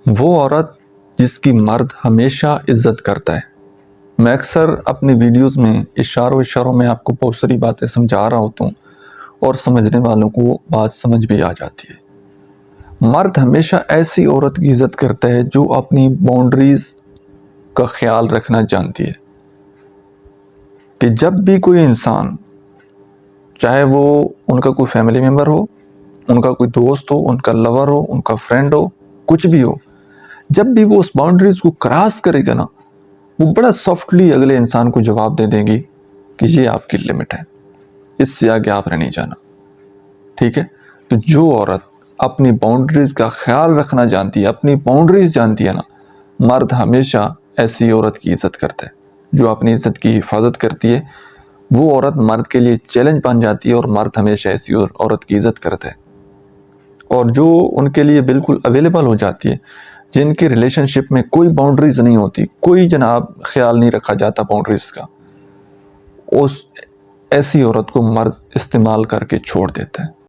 وہ عورت جس کی مرد ہمیشہ عزت کرتا ہے۔ میں اکثر اپنی ویڈیوز میں اشاروں میں آپ کو بہت ساری باتیں سمجھا رہا ہوتا ہوں اور سمجھنے والوں کو بات سمجھ بھی آ جاتی ہے۔ مرد ہمیشہ ایسی عورت کی عزت کرتا ہے جو اپنی باؤنڈریز کا خیال رکھنا جانتی ہے، کہ جب بھی کوئی انسان، چاہے وہ ان کا کوئی فیملی ممبر ہو، ان کا کوئی دوست ہو، ان کا لور ہو، ان کا فرینڈ ہو، کچھ بھی ہو، جب بھی وہ اس باؤنڈریز کو کراس کرے گا نا، وہ بڑا سافٹلی اگلے انسان کو جواب دے دیں گی کہ یہ آپ کی لمٹ ہے، اس سے آگے آپ نے نہیں جانا۔ ٹھیک ہے؟ تو جو عورت اپنی باؤنڈریز کا خیال رکھنا جانتی ہے، اپنی باؤنڈریز جانتی ہے نا، مرد ہمیشہ ایسی عورت کی عزت کرتا ہے۔ جو اپنی عزت کی حفاظت کرتی ہے، وہ عورت مرد کے لیے چیلنج بن جاتی ہے، اور مرد ہمیشہ ایسی عورت کی عزت کرتا ہے۔ اور جو ان کے لیے بالکل اویلیبل ہو جاتی ہے، جن کی ریلیشن شپ میں کوئی باؤنڈریز نہیں ہوتی، کوئی جناب خیال نہیں رکھا جاتا باؤنڈریز کا، اس ایسی عورت کو مرد استعمال کر کے چھوڑ دیتا ہے۔